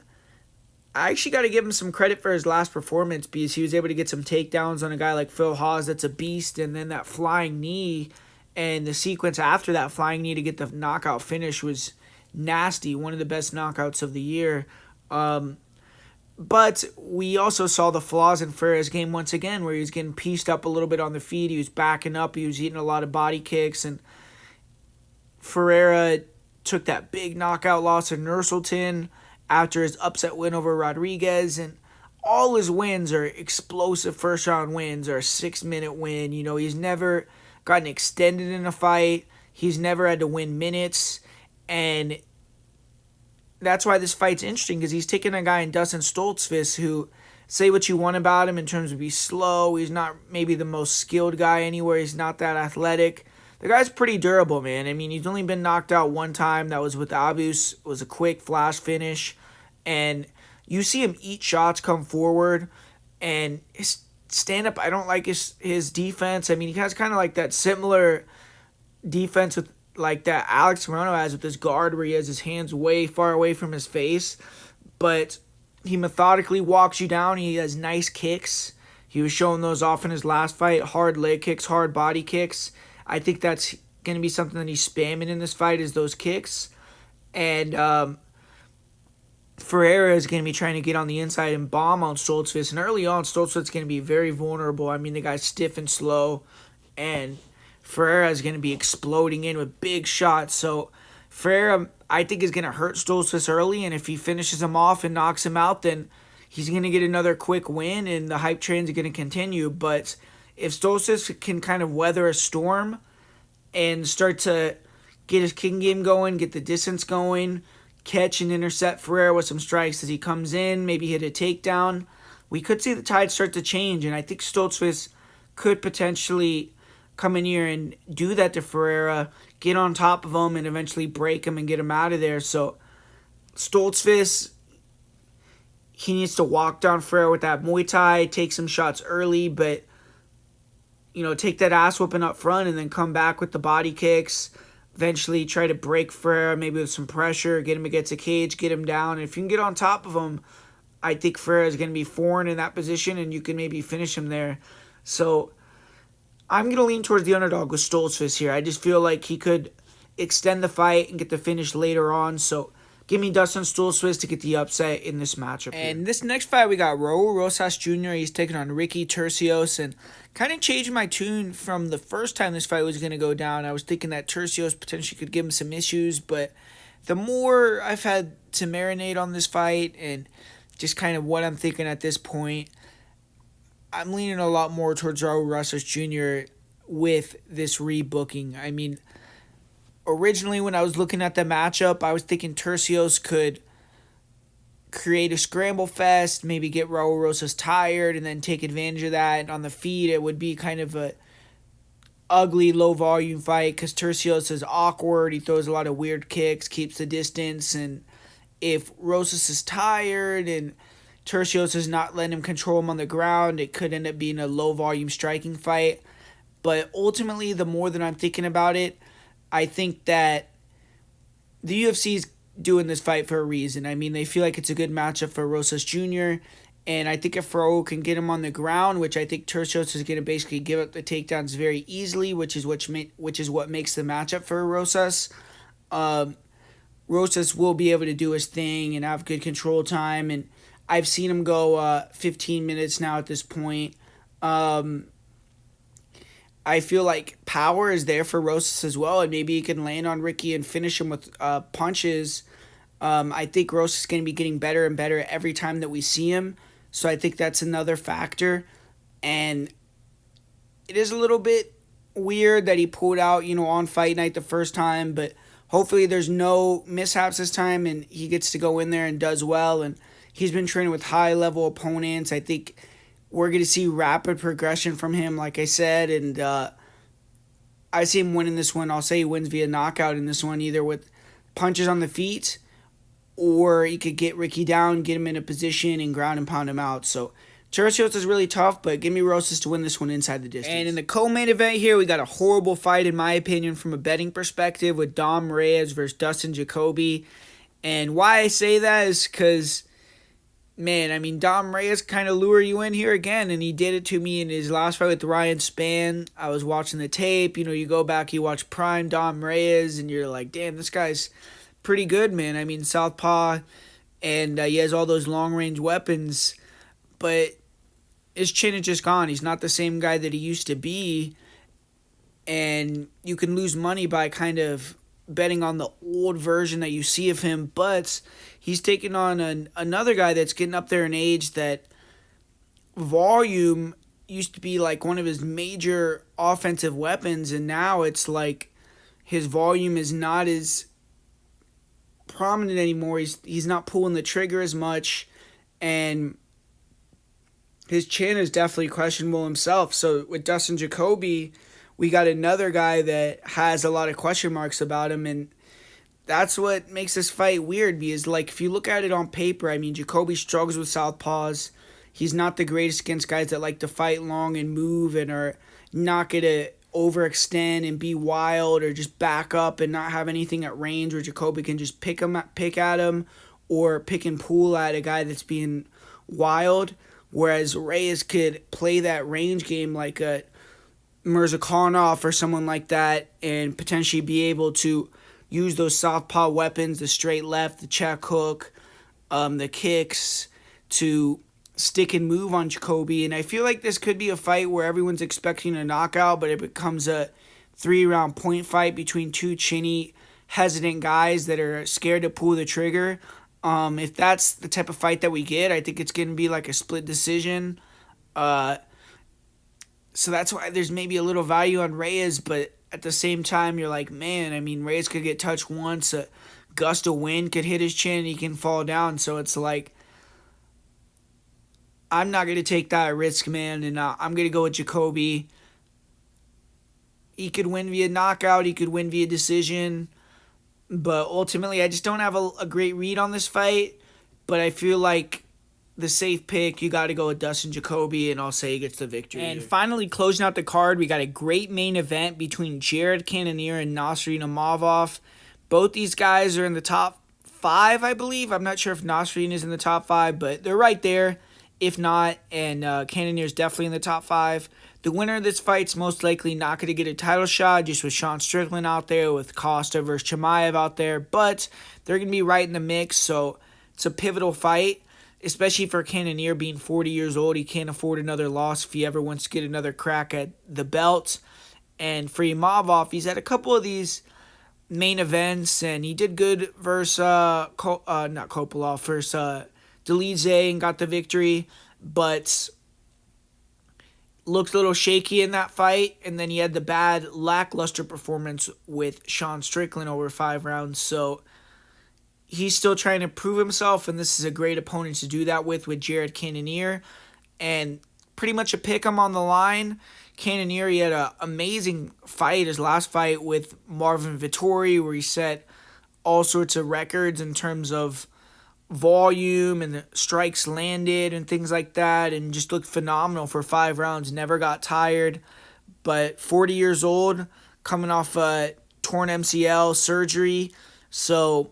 A: I actually got to give him some credit for his last performance because he was able to get some takedowns on a guy like Phil Hawes that's a beast, and then that flying knee and the sequence after that flying knee to get the knockout finish was nasty, one of the best knockouts of the year. But we also saw the flaws in Ferreira's game once again, where he was getting pieced up a little bit on the feet. He was backing up. He was eating a lot of body kicks. And Ferreira took that big knockout loss in Nursultan after his upset win over Rodriguez. And all his wins are explosive first-round wins or a 6-minute win. You know, he's never gotten extended in a fight. He's never had to win minutes. And that's why this fight's interesting, because he's taking a guy in Dustin Stoltzfus who, say what you want about him in terms of he's slow, he's not maybe the most skilled guy anywhere, he's not that athletic. The guy's pretty durable, man. I mean, he's only been knocked out one time. That was with Abus. It was a quick flash finish. And you see him eat shots, come forward, and his stand-up, I don't like his defense. I mean, he has kind of like that similar defense with like that Alex Morono has with his guard, where he has his hands way far away from his face, but he methodically walks you down. He has nice kicks. He was showing those off in his last fight, hard leg kicks, hard body kicks. I think that's going to be something that he's spamming in this fight, is those kicks. And Ferreira is going to be trying to get on the inside and bomb on Stoltzfus. And early on, Stoltzfus is going to be very vulnerable. I mean, the guy's stiff and slow, and Ferreira is going to be exploding in with big shots. So Ferreira, I think, is going to hurt Stoltzfus early, and if he finishes him off and knocks him out, then he's going to get another quick win, and the hype trains are going to continue. But if Stoltzfus can kind of weather a storm and start to get his kicking game going, get the distance going, catch and intercept Ferreira with some strikes as he comes in, maybe hit a takedown, we could see the tide start to change, and I think Stoltzfus could potentially come in here and do that to Ferreira, get on top of him, and eventually break him and get him out of there. So Stoltzfus, he needs to walk down Ferreira with that Muay Thai, take some shots early, but take that ass whooping up front and then come back with the body kicks. Eventually try to break Ferreira, maybe with some pressure, get him against the cage, get him down. And if you can get on top of him, I think Ferreira is going to be foreign in that position, and you can maybe finish him there. So I'm going to lean towards the underdog with Stoltzfus here. I just feel like he could extend the fight and get the finish later on. So give me Dustin Stoltzfus to get the upset in this matchup. And this next fight, we got Rosas Jr. He's taking on Ricky Turcios, and kind of changed my tune from the first time this fight was going to go down. I was thinking that Turcios potentially could give him some issues, but the more I've had to marinate on this fight and just kind of what I'm thinking at this point, I'm leaning a lot more towards Rosas Jr. with this rebooking. I mean, originally when I was looking at the matchup, I was thinking Turcios could create a scramble fest, maybe get Raul Rosas tired, and then take advantage of that. On the feet, it would be kind of a ugly, low-volume fight because Turcios is awkward. He throws a lot of weird kicks, keeps the distance, and if Rosas is tired and Turcios is not letting him control him on the ground, it could end up being a low-volume striking fight. But ultimately, the more that I'm thinking about it, I think that the UFC is doing this fight for a reason. I mean, they feel like it's a good matchup for Rosas Jr., and I think if Raul can get him on the ground, which I think Turcios is going to basically give up the takedowns very easily, which is what makes the matchup for Rosas. Rosas will be able to do his thing and have good control time, and I've seen him go 15 minutes now at this point. I feel like power is there for Rosas as well, and maybe he can land on Ricky and finish him with punches. I think Rosas is going to be getting better and better every time that we see him, so I think that's another factor. And it is a little bit weird that he pulled out, on fight night the first time, but hopefully there's no mishaps this time and he gets to go in there and does well. And he's been training with high-level opponents. I think we're going to see rapid progression from him, like I said, and I see him winning this one. I'll say he wins via knockout in this one, either with punches on the feet or he could get Ricky down, get him in a position, and ground and pound him out. So Turcios is really tough, but give me Rosas to win this one inside the distance. And in the co-main event here, we got a horrible fight, in my opinion, from a betting perspective with Dom Reyes versus Dustin Jacoby. And why I say that is because, man, I mean, Dom Reyes kind of lure you in here again, and he did it to me in his last fight with Ryan Spann. I was watching the tape. You go back, you watch prime Dom Reyes, and you're like, damn, this guy's pretty good, man. I mean, southpaw, and he has all those long-range weapons, but his chin is just gone. He's not the same guy that he used to be, and you can lose money by kind of betting on the old version that you see of him, but he's taking on another guy that's getting up there in age that volume used to be like one of his major offensive weapons, and now it's like his volume is not as prominent anymore. He's not pulling the trigger as much, and his chin is definitely questionable himself. So with Dustin Jacoby, we got another guy that has a lot of question marks about him, and that's what makes this fight weird, because like if you look at it on paper, I mean, Jacoby struggles with southpaws. He's not the greatest against guys that like to fight long and move and are not going to overextend and be wild or just back up and not have anything at range where Jacoby can just pick at him or pick and pull at a guy that's being wild. Whereas Reyes could play that range game like a Mirzakhanov or someone like that and potentially be able to use those southpaw weapons, the straight left, the check hook, the kicks, to stick and move on Jacoby. And I feel like this could be a fight where everyone's expecting a knockout, but it becomes a 3-round point fight between two chinny, hesitant guys that are scared to pull the trigger. If that's the type of fight that we get, I think it's going to be like a split decision. So that's why there's maybe a little value on Reyes, but at the same time, you're like, man, I mean, Reyes could get touched once, a gust of wind could hit his chin, he can fall down. So it's like, I'm not going to take that risk, man, and I'm going to go with Jacoby. He could win via knockout, he could win via decision, but ultimately I just don't have a great read on this fight. But I feel like the safe pick. You got to go with Dustin Jacoby, and I'll say he gets the victory. And finally, closing out the card, we got a great main event between Jared Cannonier and Nasrin Imavov. Both these guys are in the top 5, I believe. I'm not sure if Nasrin is in the top 5, but they're right there, if not, and Cannonier is definitely in the top 5. The winner of this fight's most likely not going to get a title shot, just with Sean Strickland out there, with Costa versus Chimaev out there, but they're going to be right in the mix, so it's a pivotal fight, especially for Cannonier being 40 years old. He can't afford another loss if he ever wants to get another crack at the belt. And for Imavov, he's had a couple of these main events, and he did good versus not Kopolov, versus Delize, and got the victory, but looked a little shaky in that fight, and then he had the bad, lackluster performance with Sean Strickland over 5 rounds, so he's still trying to prove himself, and this is a great opponent to do that with Jared Cannonier, and pretty much a pick him on the line. Cannonier, he had an amazing fight, his last fight with Marvin Vettori, where he set all sorts of records in terms of volume and the strikes landed and things like that, and just looked phenomenal for 5 rounds, never got tired. But 40 years old, coming off a torn MCL surgery, so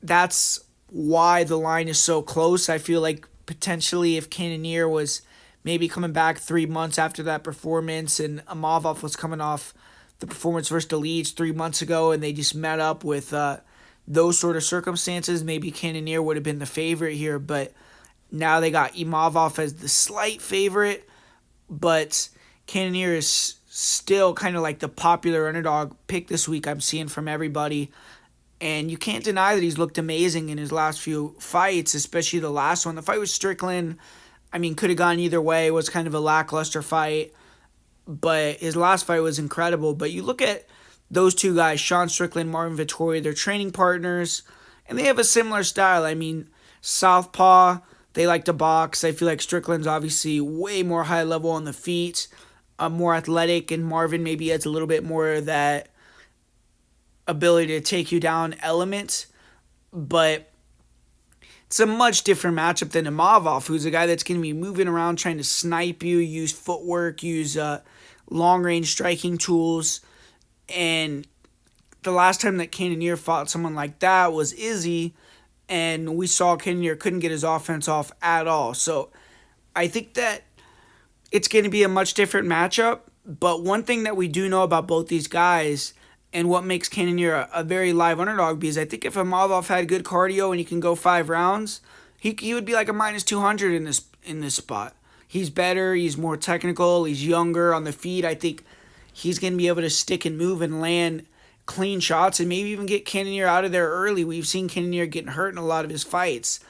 A: that's why the line is so close. I feel like potentially if Cannonier was maybe coming back 3 months after that performance, and Imavov was coming off the performance versus the Leeds 3 months ago, and they just met up with those sort of circumstances, maybe Cannonier would have been the favorite here, but now they got Imavov as the slight favorite, but Cannonier is still kind of like the popular underdog pick this week I'm seeing from everybody, and you can't deny that he's looked amazing in his last few fights, especially the last one. The fight with Strickland, I mean, could have gone either way. It was kind of a lackluster fight, but his last fight was incredible. But you look at those two guys, Sean Strickland, Marvin Vettori, they're training partners, and they have a similar style. I mean, southpaw, they like to box. I feel like Strickland's obviously way more high level on the feet, more athletic, and Marvin maybe adds a little bit more of that ability to take you down element, but it's a much different matchup than Imavov, who's a guy that's going to be moving around, trying to snipe you, use footwork, use long-range striking tools. And the last time that Cannonier fought someone like that was Izzy, and we saw Cannonier couldn't get his offense off at all. So I think that it's going to be a much different matchup. But one thing that we do know about both these guys, and what makes Cannonier a very live underdog, because I think if Imavov had good cardio and he can go 5 rounds, he would be like a minus 200 in this spot. He's better, he's more technical, he's younger on the feet. I think he's going to be able to stick and move and land clean shots and maybe even get Cannonier out of there early. We've seen Cannonier getting hurt in a lot of his fights.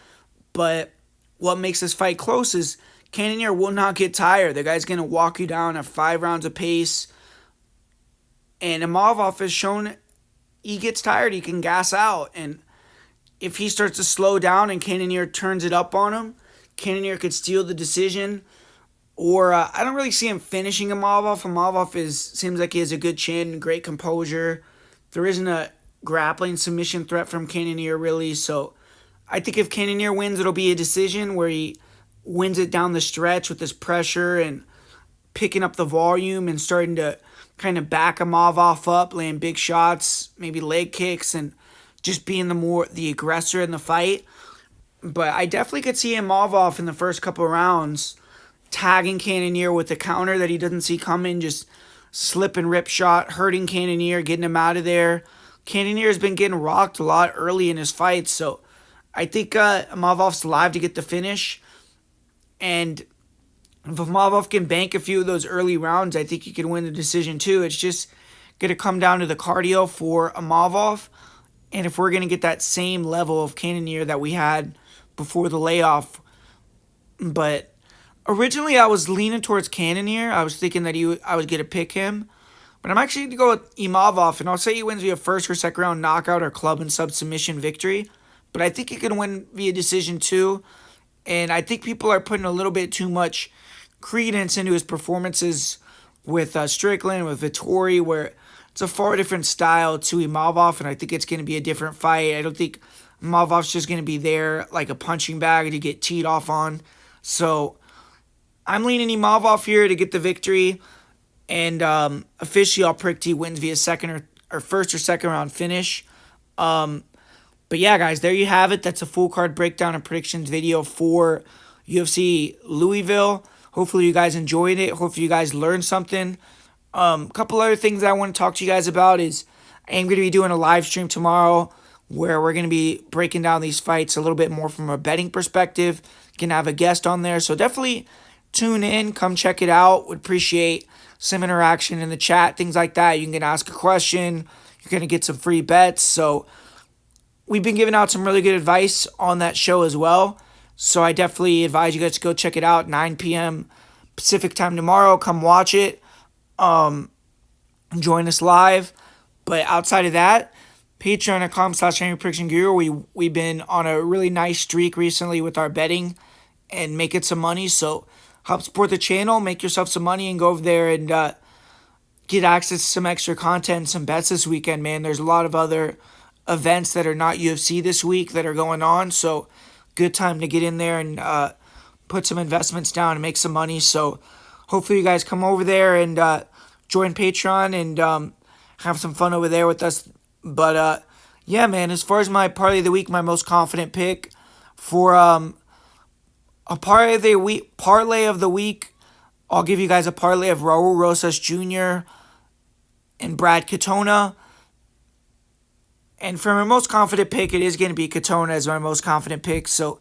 A: But what makes this fight close is Cannonier will not get tired. The guy's going to walk you down at 5 rounds apace. And Imavov has shown he gets tired, he can gas out. And if he starts to slow down and Cannonier turns it up on him, Cannonier could steal the decision. Or I don't really see him finishing Imavov. Imavov seems like he has a good chin, great composure. There isn't a grappling submission threat from Cannonier, really. So I think if Cannonier wins, it'll be a decision where he wins it down the stretch with his pressure and picking up the volume and starting to kind of back Imavov up, laying big shots, maybe leg kicks, and just being the aggressor in the fight. But I definitely could see Imavov in the first couple of rounds tagging Cannonier with a counter that he doesn't see coming, just slip and rip shot, hurting Cannonier, getting him out of there. Cannonier has been getting rocked a lot early in his fights, so I think Imavov's live to get the finish. And if Imavov can bank a few of those early rounds, I think he can win the decision too. It's just going to come down to the cardio for Imavov. And if we're going to get that same level of Cannonier that we had before the layoff. But originally I was leaning towards Cannonier. I was thinking that I was going to pick him. But I'm actually going to go with Imavov. And I'll say he wins via first or second round knockout or club and submission victory. But I think he can win via decision too. And I think people are putting a little bit too much credence into his performances with Strickland, with Vettori, where it's a far different style to Imavov, and I think it's going to be a different fight. I don't think Imavov's just going to be there like a punching bag to get teed off on. So I'm leaning Imavov here to get the victory. And officially, I'll predict he wins via first or second round finish. But yeah, guys, there you have it. That's a full card breakdown and predictions video for UFC Louisville. Hopefully, you guys enjoyed it. Hopefully, you guys learned something. A couple other things that I want to talk to you guys about is I am going to be doing a live stream tomorrow where we're going to be breaking down these fights a little bit more from a betting perspective. Going to have a guest on there. So definitely tune in. Come check it out. Would appreciate some interaction in the chat, things like that. You can ask a question. You're going to get some free bets. So we've been giving out some really good advice on that show as well. So I definitely advise you guys to go check it out. 9 p.m. Pacific time tomorrow. Come watch it. Join us live. But outside of that, patreon.com/PredictionGuru. We've been on a really nice streak recently with our betting and making some money. So help support the channel, make yourself some money, and go over there and get access to some extra content, some bets this weekend, man. There's a lot of other events that are not UFC this week that are going on. So good time to get in there and put some investments down and make some money. So hopefully you guys come over there and join Patreon and have some fun over there with us. But yeah, man, as far as my parlay of the week, my most confident pick for a parlay of the week, I'll give you guys a parlay of Rosas Jr. and Brad Katona. And for my most confident pick, it is going to be Katona as my most confident pick. So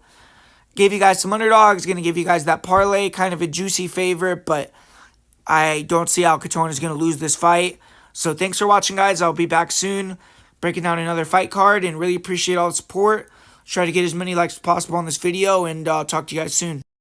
A: gave you guys some underdogs, going to give you guys that parlay, kind of a juicy favorite, but I don't see how Katona is going to lose this fight. So thanks for watching, guys. I'll be back soon, breaking down another fight card, and really appreciate all the support. Try to get as many likes as possible on this video, and I'll talk to you guys soon.